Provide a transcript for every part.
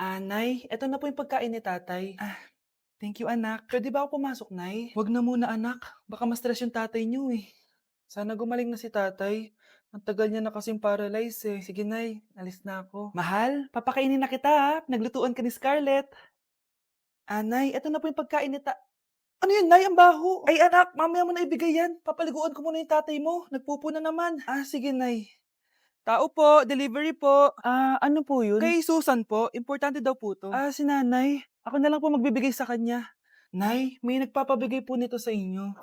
Nay, eto na po yung pagkain ni tatay. Thank you anak. Puwede ba ako pumasok, Nay? Wag na muna anak, baka ma-stress yung tatay niyo, eh. Sana gumaling na si tatay. Ang tagal niya na kasing paralyze, eh. Sige Nay, alis na ako. Mahal, papakainin na kita, ha. Naglutuan ka ni Scarlett. Nay, eto na po yung pagkain ni ano yun, Nay, ang baho? Ay anak, mamaya mo na ibigay yan. Papaliguan ko muna yung tatay mo. Nagpupo na naman. Sige Nay. Tao po, delivery po. Ano po yun? Kay Susan po, importante daw po 'to. Si nanay. Ako na lang po magbibigay sa kanya. Nay, may nagpapabigay po nito sa inyo.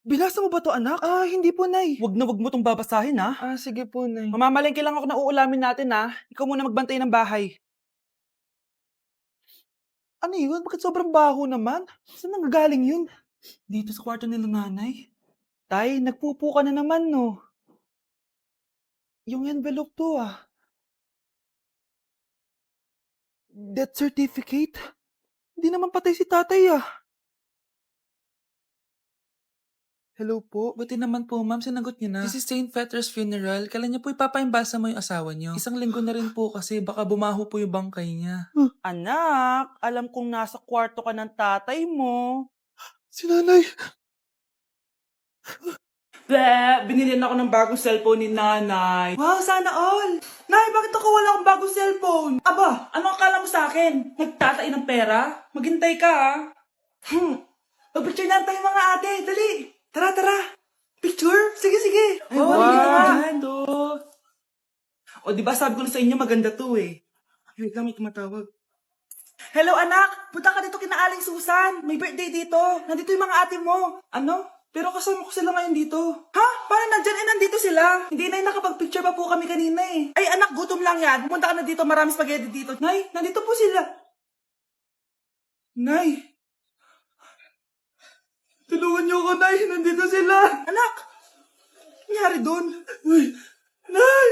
Binasa mo ba 'to anak? Hindi po nay. Wag mo 'tong babasahin ha. Sige po nay. Mamamalengke lang ako na uulamin natin ha. Ikaw muna magbantay ng bahay. Ano yun? Bakit sobrang baho naman? Saan nanggagaling yun? Dito sa kwarto nila nanay. Tay, nagpupo ka na naman no. Yung envelope 'to Death certificate? Hindi naman patay si tatay Hello po. Buti naman po, ma'am, sinagot niyo na. This is Saint Peter's Funeral. Kailan niyo po ipapaimbasa mo yung asawa niyo? Isang linggo na rin po kasi baka bumaho po yung bangkay niya. Anak, alam kong nasa kwarto ka ng tatay mo. Si nanay. Binili ako ng bagong cellphone ni nanay. Wow, sana all! Nay, bakit ako wala akong bagong cellphone? Aba, ano akala mo sa akin? Nagtatain ng pera? Maghintay ka Picture na tayo mga ate, dali! Tara, tara! Picture? Sige, sige! Ay, wow! O, di ba sabi ko na sa inyo maganda to eh. Ay, wait lang, may tumatawag. Hello anak! Punta ka dito kina Aling Susan! May birthday dito! Nandito yung mga ate mo! Ano? Pero kasama ko sila ngayon dito. Ha? Parang nandyan nandito sila. Hindi na nakapag-picture pa po kami kanina eh. Ay anak, gutom lang yan. Pumunta ka na dito, marami spaghetti dito. Nay, nandito po sila. Nay! Tulungan niyo ako, Nay! Nandito sila! Anak! Nangyari doon? Uy! Nay!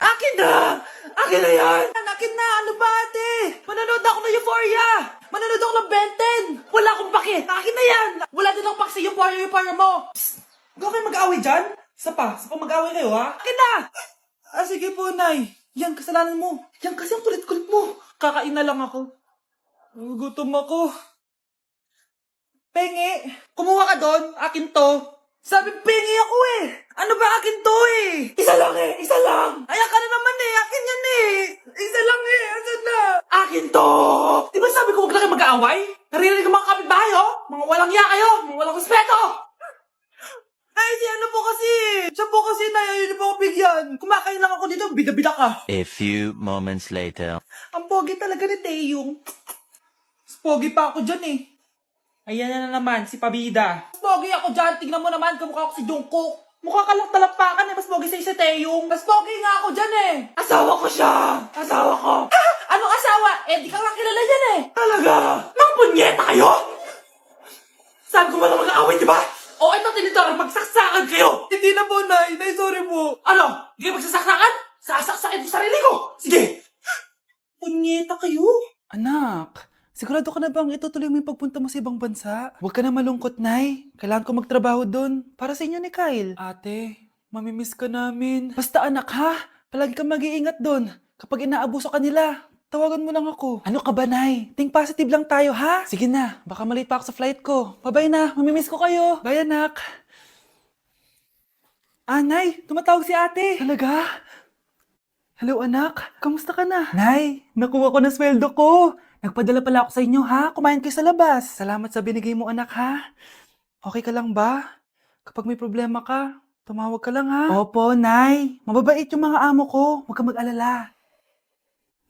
Akin na! Akin na yan! Akin na! Ano ba ate? Manonood ako ng Euphoria! Manonood ako ng Ben 10! Wala akong pake! Akin na yan! Wala din akong pake sa Euphoria mo! Psst! Huwag kayo mag-away dyan? Isa pa mag-away kayo ha? Akin na! Sige po, Nay. Yan, kasalanan mo. Yan kasi ang kulit-kulit mo. Kakain na lang ako. Gutom ako. Pengi, kumuha ka doon. Akin to. Sabi, pengi ako eh. Ano ba akin to eh? Isa lang eh, isa lang. Ayan ka na naman eh, akin yan eh. Isa lang eh, asan na? Akin to. Di ba sabi ko huwag lang kayo mag-aaway? Narinig ang mga kapitbahay oh. Mga walang iya kayo, mga walang respeto. Ay, si ano po kasi? Siya po kasi na ayaw niyo po ako bigyan. Kumakain lang ako dito, bida-bida ka. A few moments later. Ang pogi talaga ni Taeyong. Mas pogi pa ako dyan eh. Ayan na naman, si Pabida. Mas pogi ako dyan, tignan mo naman, kamukha ako si Jungkook. Mukha ka lang talampakan eh, mas pogi sa'yo si Taeyong. Mas pogi nga ako dyan eh. Asawa ko siya! Asawa ko! Ha? Anong asawa? Di ka lang kilala dyan eh. Talaga? Mga punyeta kayo? Sabi ko walang mag-aaway, di ba? O, ito tinitawag, magsaksakan kayo! Hindi na po, Nay. Nay, sorry po. Ano? Hindi kayo magsasaksakan? Sasaksakin ko sarili ko! Sige! Punyeta kayo? Anak, sigurado ka na bang itutuloy mo yung pagpunta mo sa ibang bansa? Huwag ka na malungkot, Nay. Kailangan ko magtrabaho doon. Para sa inyo ni Kyle. Ate, mamimiss ka namin. Basta anak, ha? Palagi kang mag-iingat doon. Kapag inaabuso ka nila, tawagan mo lang ako. Ano ka ba, Nay? Think positive lang tayo, ha? Sige na, baka malate pa ako sa flight ko. Bye-bye na, mamimiss ko kayo. Bye, anak. Nay, tumatawag si ate. Talaga? Hello, anak. Kamusta ka na? Nay, nakuha ko na sweldo ko. Nagpadala pala ako sa inyo, ha? Kumain kayo sa labas. Salamat sa binigay mo, anak, ha? Okay ka lang ba? Kapag may problema ka, tumawag ka lang, ha? Opo, Nay. Mababait yung mga amo ko. Huwag ka mag-alala.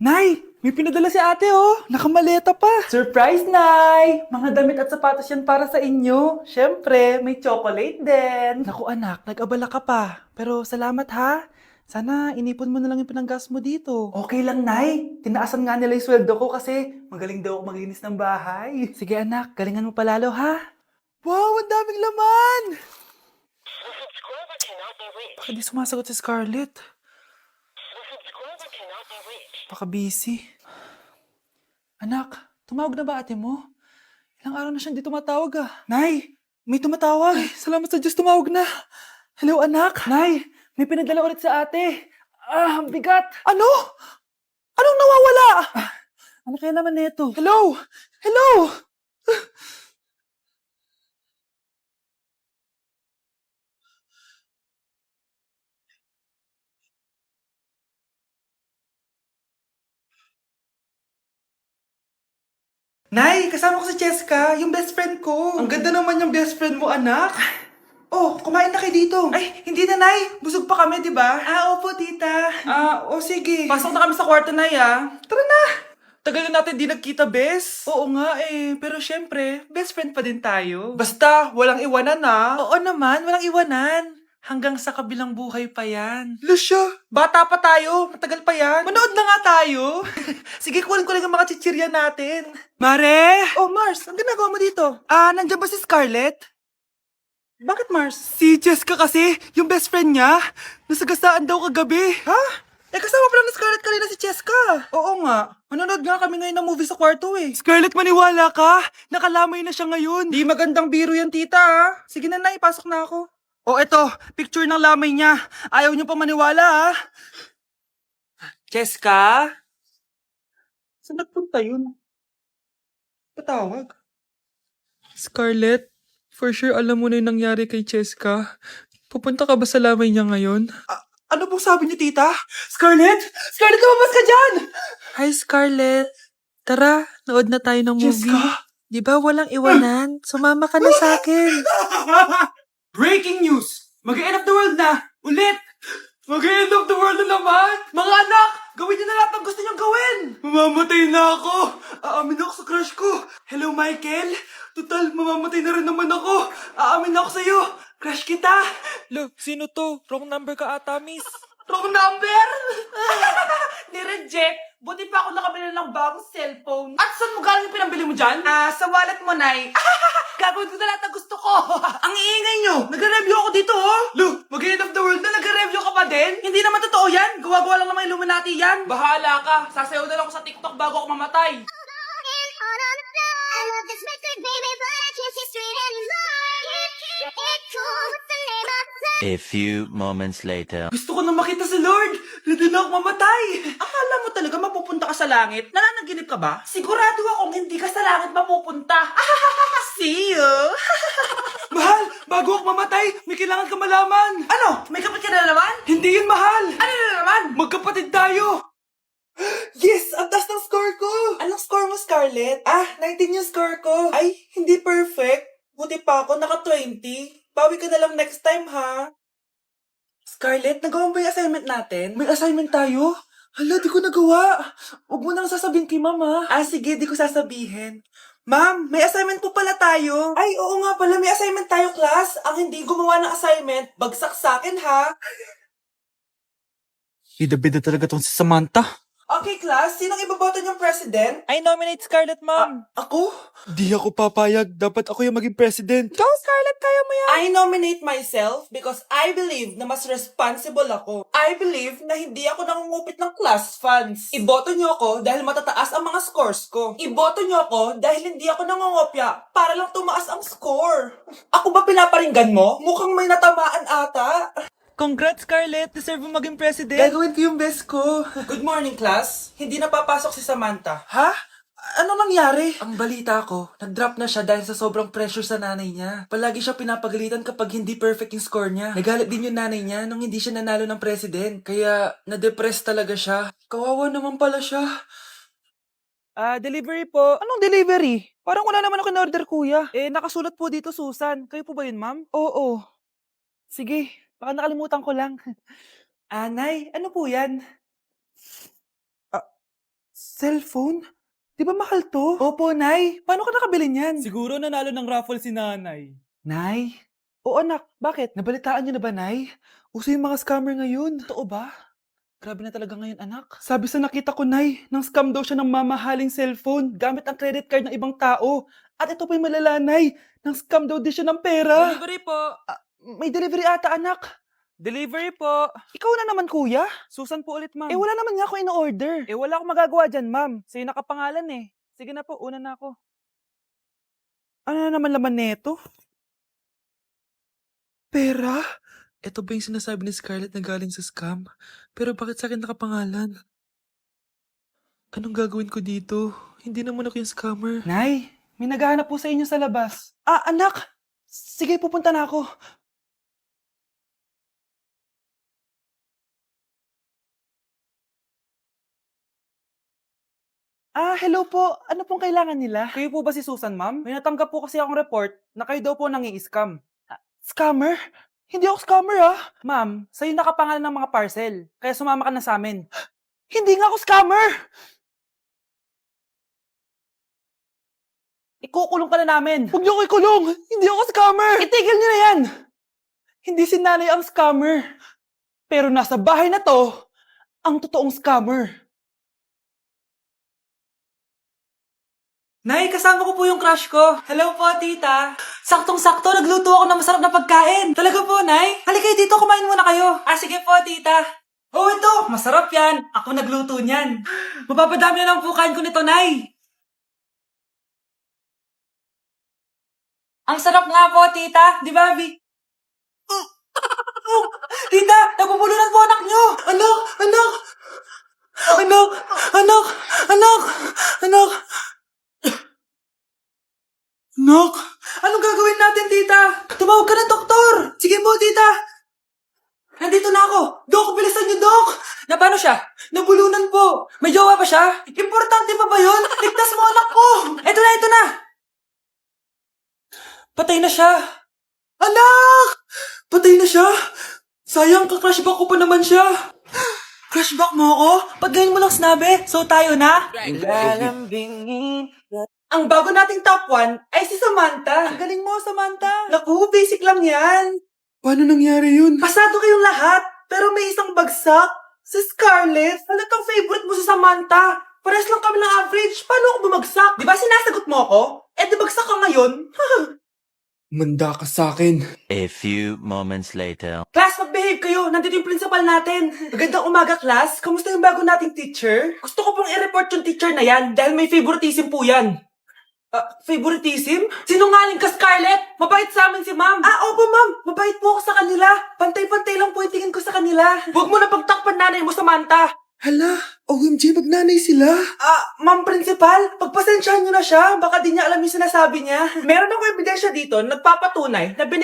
Nay, may pinadala si ate oh. Nakamaleta pa. Surprise, Nay! Mga damit at sapatos yan para sa inyo. Siyempre, may chocolate din. Naku anak, nag-abala ka pa. Pero salamat ha. Sana inipon mo na lang yung pinanggas mo dito. Okay lang, Nay. Tinaasan nga nila yung sweldo ko kasi magaling daw ako maglinis ng bahay. Sige anak, galingan mo palalo ha. Wow, ang daming laman! Bakit di sumasagot si Scarlett? Baka busy. Anak, tumawag na ba ate mo? Ilang araw na siyang di tumatawag Nay, May tumatawag. Ay, salamat sa Diyos, tumawag na. Hello, anak. Nay, may pinadala ulit sa ate. Ang bigat. Ano? Anong nawawala? Ano kaya naman nito? Hello? Hello? Nay, kasama ko si Cheska, yung best friend ko. Ang ganda naman yung best friend mo, anak. Oh, kumain na kayo dito. Ay, hindi na, Nay. Busog pa kami, di ba? Opo, tita. Sige. Pasok na kami sa kwarto, Nay, Tara na. Tagal na natin di nagkita, bes. Oo nga pero syempre, best friend pa din tayo. Basta, walang iwanan Oo naman, walang iwanan. Hanggang sa kabilang buhay pa yan. Lucia, bata pa tayo. Matagal pa yan. Manood na nga tayo. Sige, kunin ko lang ang mga chichirya natin. Mare! Oh, Mars, ang ginagawa mo dito? Nandiyan ba si Scarlett? Bakit, Mars? Si Jessica kasi, yung best friend niya, nasagasaan daw kagabi. Ha? Kasama pala ni Scarlett kanina si Jessica. Oo nga. Manonood nga kami ngayon ng movie sa kwarto Scarlett, maniwala ka. Nakalamay na siya ngayon. Di magandang biro yan, tita, Sige na, Nay, pasok na ako. Oh, eto, picture ng lamay niya. Ayaw niyo pa maniwala, Jessica? Saan nagpunta yun? Patawag. Scarlett, for sure alam mo na yung nangyari kay Cheska. Pupunta ka ba sa lamay niya ngayon? Ano pong sabi niyo, tita? Scarlett? Scarlett, lumabas ka dyan! Hi, Scarlett. Tara, nood na tayo ng movie. Cheska? Di ba walang iwanan? Sumama ka na sa akin. Breaking news! Mag-end of the world na! Ulit! Mag-end of the world na naman! Mga anak! Gawin niyo na lahat ng gusto niyong gawin! Mamamatay na ako! Aamin ako sa crush ko! Hello, Michael! Total, mamamatay na rin naman ako! Aamin ako sa'yo! Crush kita! Lo, sino to? Wrong number ka ata, miss. Wrong number? Ni-reject? Buti pa ako nakabili ng bagong cellphone. At saan mo galing yung pinambili mo dyan? Sa wallet mo, Nay. Gagawin ko na lahat ng gusto ko. Ang iingay nyo. Nag-review ako dito, Lu, mag-end of the world na nag-review ka pa din? Hindi naman totoo yan. Gawa-gawa lang naman Illuminati yan. Bahala ka. Sasayaw na lang ako sa TikTok bago ako mamatay. I love this record, baby, but I can't see straight anymore. It's cool, what's the name of the A few moments later. Gusto ko na makita si Lord. Ready na ako mamatay. Akala mo talaga mapupunta ka sa langit? Nananaginip ka ba? Sigurado akong hindi ka sa langit mapupunta. See you. Mahal, bago ako mamatay, may kailangan ka malaman. Ano? May kapatid ka na naman? Hindi yun, mahal. Ano na naman? Magkapatid tayo. Yes! Ang taas ng score ko! Anong score mo, Scarlett? 19 yung score ko. Ay, hindi perfect. Buti pa ako, naka 20. Bawi ka na lang next time, ha? Scarlett, nagawa mo ba yung assignment natin? May assignment tayo? Hala, di ko nagawa. Huwag mo nang sasabihin kay mama. Sige, di ko sasabihin. Ma'am, may assignment po pala tayo. Ay, oo nga pala, may assignment tayo, class. Ang hindi gumawa ng assignment, bagsak sa akin, ha? Bida-bida talaga tong si Samantha. Okay, class. Sinong ibaboto niyong president? I nominate Scarlett, ma'am. Ako? Di ako papayag. Dapat ako yung maging president. Go, Scarlett! Kaya mo yan! I nominate myself because I believe na mas responsible ako. I believe na hindi ako nangungupit ng class funds. Iboto niyo ako dahil matataas ang mga scores ko. Iboto niyo ako dahil hindi ako nangungopya para lang tumaas ang score. Ako ba pinaparinggan mo? Mukhang may natamaan ata. Congrats, Scarlett! Deserve mo maging president. Gagawin ko yung best ko. Good morning, class. Hindi na papasok si Samantha. Ha? Ano nangyari? Ang balita ko, nag-drop na siya dahil sa sobrang pressure sa nanay niya. Palagi siya pinapagalitan kapag hindi perfect yung score niya. Nagalit din yung nanay niya nung hindi siya nanalo ng president. Kaya, na-depress talaga siya. Kawawa naman pala siya. Delivery po. Anong delivery? Parang wala naman ako in-order, kuya. Nakasulat po dito, Susan. Kayo po ba yun, ma'am? Oo. Sige, baka nakalimutan ko lang. Nay, ano po yan? Cellphone? Di ba mahal to? Opo, Nay. Paano ka nakabili niyan? Siguro nanalo ng raffle si nanay. Nay? Oo, anak. Bakit? Nabalitaan niyo na ba, Nay? Uso yung mga scammer ngayon. Totoo ba? Grabe na talaga ngayon, anak. Sabi sa nakita ko, Nay, nang scam daw siya ng mamahaling cellphone gamit ang credit card ng ibang tao. At ito pa yung malala, Nay. Nang scam daw din siya ng pera. Delivery po. May delivery ata, anak. Delivery po. Ikaw na naman, kuya. Susan po ulit, ma'am. Wala naman nga ako in-order. Wala akong magagawa dyan, ma'am. Sa'yo nakapangalan Sige na po, una na ako. Ano na naman laman neto? Pera? Ito ba yung sinasabi ni Scarlett na galing sa scam? Pero bakit sa akin nakapangalan? Anong gagawin ko dito? Hindi naman ako yung scammer. Nay, may naghahanap po sa inyo sa labas. Ah, anak! Sige, pupunta na ako. Ah, hello po. Ano pong kailangan nila? Kayo po ba si Susan, ma'am? May natanggap po kasi akong report na kayo daw po nangi-scam. Scammer? Hindi ako scammer, ah. Ma'am, sa'yo nakapangalan ng mga parcel. Kaya sumama ka na sa amin. Hindi nga ako scammer! Ikukulong ka na namin. Huwag niyo ko ikulong! Hindi ako scammer! Itigil niyo na yan! Hindi si nanay ang scammer. Pero nasa bahay na to, ang totoong scammer. Nay, kasama ko po yung crush ko. Hello po, tita. Saktong-sakto, nagluto ako ng masarap na pagkain. Talaga po, Nay? Halika kayo dito, kumain muna kayo. Ah, sige po, tita. Oh, ito, masarap yan. Ako nagluto niyan. Mapapadami na lang po kain ko nito, Nay. Ang sarap nga po, tita. Di ba, Abby? Tita, nabubulunan po anak niyo. Anak, anak. Anak, anak, anak, anak. Anak, anong gagawin natin, tita? Tumawag ka ng doktor. Sige po, tita. Nandito na ako. Dok, bilisan niyo, Dok. Na paano siya? Nabulunan po. May jowa pa siya? Importante pa ba yun? Ligtas mo anak ko. Ito na, ito na. Patay na siya. Anak! Patay na siya. Sayang, ka-crushback ko pa naman siya. Crushback mo ako? Pag ganyan mo lang sinabi, so tayo na? Ang bago nating top 1 ay si Samantha. Ang galing mo, Samantha. Naku, basic lang yan. Paano nangyari yun? Pasado kayong lahat, pero may isang bagsak. Si Scarlett, halatang favorite mo si Samantha. Pares lang kami ng average. Paano ako bumagsak? Di ba sinasagot mo ako? Eh, di bagsak ka ngayon? Manda ka sa akin. A few moments later. Class, mag-behave kayo. Nandito yung principal natin. Magandang umaga, class. Kamusta yung bago nating teacher? Gusto ko pong i-report yung teacher na yan dahil may favoritism po yan. Favoritism? Sinungaling ka, Scarlett? Mabait sa amin si ma'am. Ah, opo, ma'am. Mabait po ako sa kanila. Pantay-pantay lang po yung tingin ko sa kanila. Huwag mo na pagtakpan nanay mo, Samantha. Hala, OMG, magnanay sila. Ma'am principal, pagpasensyahan niyo na siya. Baka di niya alam yung sinasabi niya. Meron akong ebidensya dito na nagpapatunay na